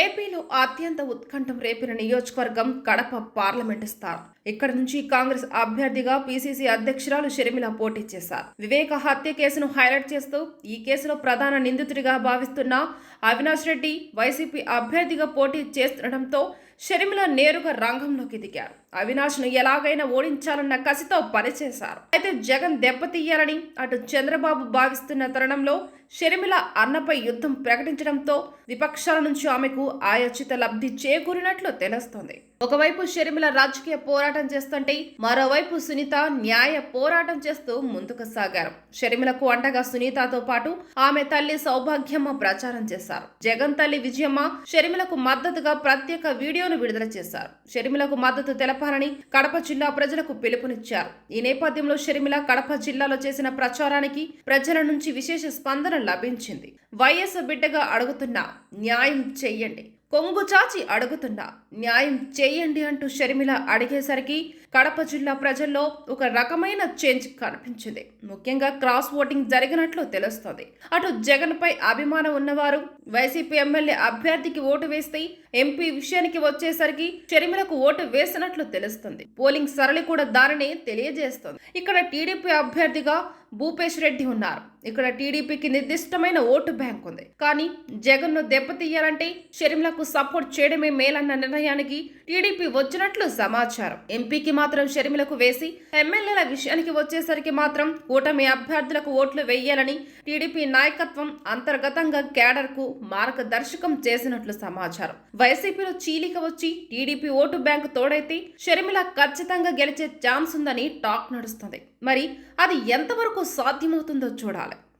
ఏపీలో అత్యంత ఉత్కంఠం రేపిన నియోజకవర్గం కడప పార్లమెంటు స్థానం. ఇక్కడ నుంచి కాంగ్రెస్ అభ్యర్థిగా పీసీసీ అధ్యక్షురాలు షర్మిల పోటీ చేశారు. వివేక హత్య కేసును హైలైట్ చేస్తూ ఈ కేసులో ప్రధాన నిందితుడిగా భావిస్తున్న అవినాష్ రెడ్డి వైసీపీ అభ్యర్థిగా పోటీ చేస్తుండటంతో షర్మిల నేరుగా రంగంలోకి దిగారు. అవినాష్ను ఎలాగైనా ఓడించాలన్న కసితో పనిచేశారు. అయితే జగన్ దెబ్బతీయాలని అటు చంద్రబాబు భావిస్తున్న తరుణంలో షర్మిల అన్నపై యుద్ధం ప్రకటించడంతో విపక్షాల నుంచి ఆమెకు ఆయోచిత లబ్ధి చేకూరినట్లు తెలుస్తోంది. ఒకవైపు షర్మిల రాజకీయ పోరాటం చేస్తుంటే మరోవైపు సునీత న్యాయ పోరాటం చేస్తూ ముందుకు సాగారు. షర్మిలకు అండగా సునీతతో పాటు ఆమె తల్లి సౌభాగ్యమ్మ ప్రచారం చేశారు. జగన్ తల్లి విజయమ్మ షర్మిలకు మద్దతుగా ప్రత్యేక వీడియోను విడుదల చేశారు. షర్మిలకు మద్దతు తెలపాలని కడప జిల్లా ప్రజలకు పిలుపునిచ్చారు. ఈ నేపథ్యంలో షర్మిల కడప జిల్లాలో చేసిన ప్రచారానికి ప్రజల నుంచి విశేష స్పందన లభించింది. వైఎస్ బిడ్డగా అడుగుతున్నా న్యాయం చెయ్యండి, కొంగు చాచి అడుగుతున్నా న్యాయం చేయండి అంటూ షర్మిల అడిగేసరికి కడప జిల్లా ప్రజల్లో ఒక రకమైన చేంజ్ కనిపించింది. ముఖ్యంగా క్రాస్ ఓటింగ్ జరిగినట్లు తెలుస్తోంది. అటు జగన్ పై అభిమానం ఉన్నవారు వైసీపీ ఎమ్మెల్యే అభ్యర్థికి ఓటు వేస్తే ఎంపీ విషయానికి వచ్చేసరికి షర్మిలకు ఓటు వేసినట్లు తెలుస్తుంది. పోలింగ్ సరళి కూడా దానిని తెలియజేస్తోంది. ఇక్కడ టీడీపీ అభ్యర్థిగా భూపేష్ రెడ్డి ఉన్నారు. ఇక్కడ టీడీపీకి నిర్దిష్టమైన ఓటు బ్యాంక్ ఉంది. కానీ జగన్ ను దెబ్బతీయాలంటే షర్మిలకు సపోర్ట్ చేయడమే మేలన్న నిర్ణయానికి టీడీపీ వచ్చినట్లు సమాచారం. ఎంపీకి మాత్రం షర్మిలకు వేసి ఎమ్మెల్యేల విషయానికి వచ్చేసరికి మాత్రం కూటమి అభ్యర్థులకు ఓట్లు వేయాలని టీడీపీ నాయకత్వం అంతర్గతంగా క్యాడర్ కు మార్గదర్శకం చేసినట్లు సమాచారం. వైసీపీలో చీలిక వచ్చి టీడీపీ ఓటు బ్యాంకు తోడైతే షర్మిల ఖచ్చితంగా గెలిచే ఛాన్స్ ఉందని టాక్ నడుస్తుంది. మరి అది ఎంతవరకు సాధ్యమవుతుందో చూడాలి.